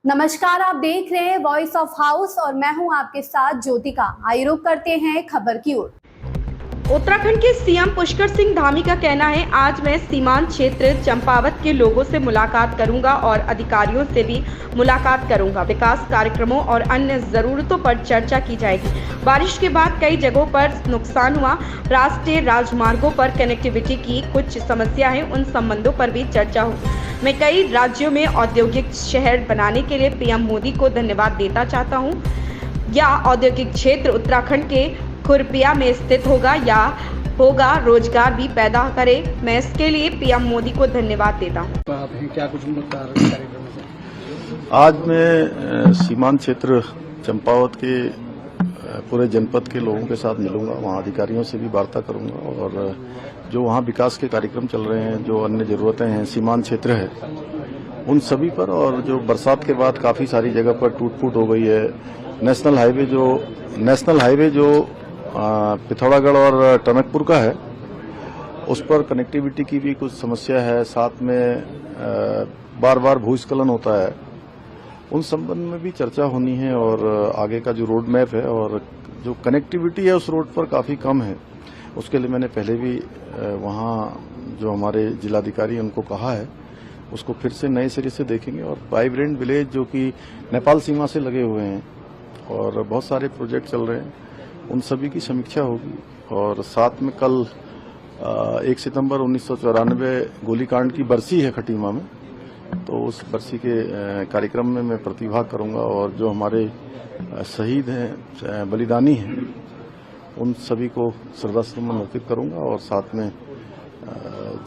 नमस्कार, आप देख रहे हैं वॉइस ऑफ हाउस और मैं हूं आपके साथ ज्योतिका। आइए रुक करते हैं खबर की ओर। उत्तराखंड के सीएम पुष्कर सिंह धामी का कहना है, आज मैं सीमांत क्षेत्र चंपावत के लोगों से मुलाकात करूंगा और अधिकारियों से भी मुलाकात करूंगा। विकास कार्यक्रमों और अन्य जरूरतों पर चर्चा की जाएगी। बारिश के बाद कई जगहों पर नुकसान हुआ। राष्ट्रीय राजमार्गों पर कनेक्टिविटी की कुछ समस्या है, उन संबंधों पर भी चर्चा होगी। मैं कई राज्यों में औद्योगिक शहर बनाने के लिए पीएम मोदी को धन्यवाद देना चाहता हूँ। यह औद्योगिक क्षेत्र उत्तराखंड के खुरपिया में स्थित होगा या होगा, रोजगार भी पैदा करे। मैं इसके लिए पीएम मोदी को धन्यवाद देता हूँ। क्या कुछ कार्यक्रम है? आज मैं सीमांत क्षेत्र चंपावत के पूरे जनपद के लोगों के साथ मिलूंगा, वहाँ अधिकारियों से भी वार्ता करूंगा और जो वहाँ विकास के कार्यक्रम चल रहे हैं, जो अन्य जरूरतें हैं, सीमांत क्षेत्र है, उन सभी पर। और जो बरसात के बाद काफी सारी जगह पर टूट फूट हो गई है, नेशनल हाईवे जो पिथौरागढ़ और टनकपुर का है, उस पर कनेक्टिविटी की भी कुछ समस्या है। साथ में बार बार भूस्खलन होता है, उन संबंध में भी चर्चा होनी है। और आगे का जो रोड मैप है और जो कनेक्टिविटी है उस रोड पर काफी कम है, उसके लिए मैंने पहले भी वहाँ जो हमारे जिलाधिकारी उनको कहा है, उसको फिर से नए सिरे से देखेंगे। और वाइब्रेंट विलेज जो कि नेपाल सीमा से लगे हुए हैं और बहुत सारे प्रोजेक्ट चल रहे हैं, उन सभी की समीक्षा होगी। और साथ में कल 1 सितंबर 1994 गोलीकांड की बरसी है खटीमा में, तो उस बरसी के कार्यक्रम में मैं प्रतिभाग करूंगा और जो हमारे शहीद हैं, बलिदानी हैं, उन सभी को श्रद्धासुमन अर्पित करूंगा। और साथ में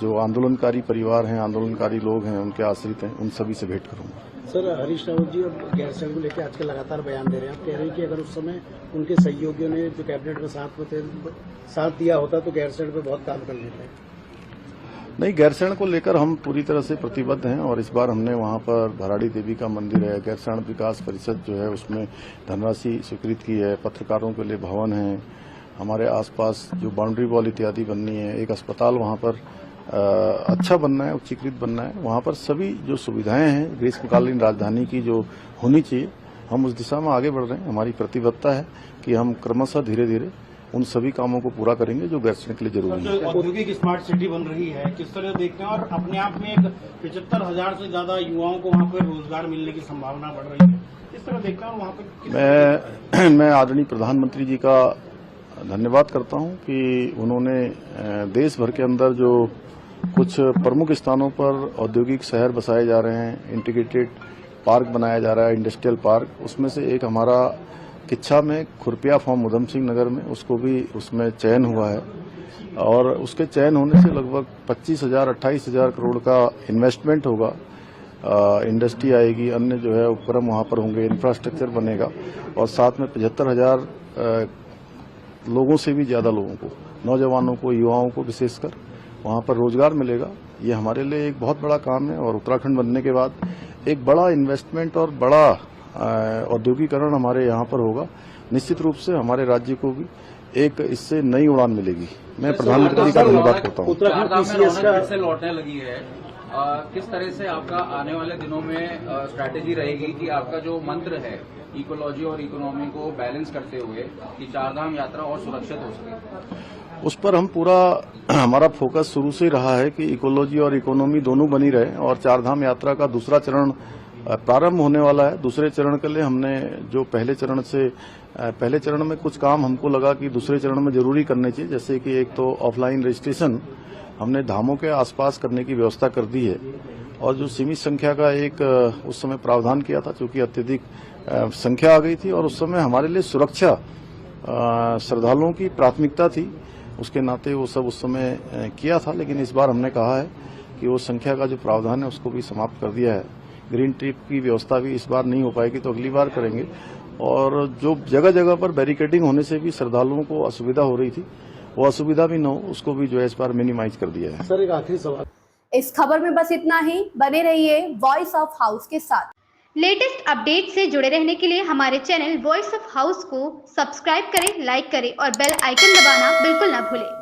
जो आंदोलनकारी परिवार हैं, आंदोलनकारी लोग हैं, उनके आश्रित हैं, उन सभी से भेंट करूंगा। सर, हरीश रावत जी और गैरसैंण को लेकर आजकल लगातार बयान दे रहे हैं। आप कह रहे हैं कि अगर उस समय उनके सहयोगियों ने जो कैबिनेट में साथ दिया होता तो गैरसैंण पे बहुत काम कर लेते हैं। नहीं, गैरसैंण को लेकर हम पूरी तरह से प्रतिबद्ध हैं और इस बार हमने वहां पर भराड़ी देवी का मंदिर है, गैरसैंण विकास परिषद जो है उसमें धनराशि स्वीकृत की है, पत्रकारों के लिए भवन है, हमारे आसपास जो बाउंड्री वॉल इत्यादि बननी है, एक अस्पताल वहां पर अच्छा बनना है, उच्चीकृत बनना है। वहां पर सभी जो सुविधाएं हैं ग्रीष्मकालीन राजधानी की जो होनी चाहिए, हम उस दिशा में आगे बढ़ रहे हैं। हमारी प्रतिबद्धता है कि हम क्रमशः धीरे धीरे उन सभी कामों को पूरा करेंगे जो गैरसैंण के लिए जरूरी है। औद्योगिक स्मार्ट सिटी बन रही है, किस तरह देखते हैं? और अपने आप में एक 75,000 से ज्यादा युवाओं को वहाँ पर रोजगार मिलने की संभावना बढ़ रही है, किस तरह देखते हैं? वहाँ पर मैं आदरणीय प्रधानमंत्री जी का धन्यवाद करता हूं कि उन्होंने देश भर के अंदर जो कुछ प्रमुख स्थानों पर औद्योगिक शहर बसाए जा रहे हैं, इंटीग्रेटेड पार्क बनाया जा रहा है, इंडस्ट्रियल पार्क, उसमें से एक हमारा किच्छा में खुरपिया फॉर्म उधम सिंह नगर में, उसको भी उसमें चयन हुआ है। और उसके चयन होने से लगभग 25,000-28,000 करोड़ का इन्वेस्टमेंट होगा, इंडस्ट्री आएगी, अन्य जो है उपक्रम वहां पर होंगे, इंफ्रास्ट्रक्चर बनेगा और साथ में 75,000 लोगों से भी ज्यादा लोगों को, नौजवानों को, युवाओं को विशेषकर वहां पर रोजगार मिलेगा। ये हमारे लिए एक बहुत बड़ा काम है और उत्तराखंड बनने के बाद एक बड़ा इन्वेस्टमेंट और बड़ा औद्योगिकरण हमारे यहाँ पर होगा। निश्चित रूप से हमारे राज्य को भी एक इससे नई उड़ान मिलेगी। मैं प्रधानमंत्री का धन्यवाद करता हूँ। उत्तराखंड से लौटने लगी है, किस तरह से आपका आने वाले दिनों में स्ट्रैटेजी रहेगी कि आपका जो मंत्र है इकोलॉजी और इकोनॉमी को बैलेंस करते हुए कि चारधाम यात्रा और सुरक्षित हो सके? उस पर हम पूरा, हमारा फोकस शुरू से रहा है कि इकोलॉजी और इकोनॉमी दोनों बनी रहे। और चारधाम यात्रा का दूसरा चरण प्रारंभ होने वाला है। दूसरे चरण के लिए हमने जो पहले चरण में कुछ काम हमको लगा कि दूसरे चरण में जरूरी करने चाहिए, जैसे कि एक तो ऑफलाइन रजिस्ट्रेशन हमने धामों के आसपास करने की व्यवस्था कर दी है और जो सीमित संख्या का एक उस समय प्रावधान किया था, चूंकि अत्यधिक संख्या आ गई थी और उस समय हमारे लिए सुरक्षा श्रद्धालुओं की प्राथमिकता थी, उसके नाते वो सब उस समय किया था। लेकिन इस बार हमने कहा है कि वो संख्या का जो प्रावधान है उसको भी समाप्त कर दिया है। ग्रीन ट्रिप की व्यवस्था भी इस बार नहीं हो पाएगी तो अगली बार करेंगे। और जो जगह जगह पर बैरिकेडिंग होने से भी श्रद्धालुओं को असुविधा हो रही थी, वो असुविधा भी न हो, उसको भी जो है इस बार मिनिमाइज कर दिया है। सर, एक आखिरी सवाल, इस खबर में बस इतना ही। बने रहिए वॉइस ऑफ हाउस के साथ। लेटेस्ट अपडेट से जुड़े रहने के लिए हमारे चैनल वॉइस ऑफ हाउस को सब्सक्राइब करें, लाइक करें और बेल आइकन दबाना बिल्कुल ना भूलें।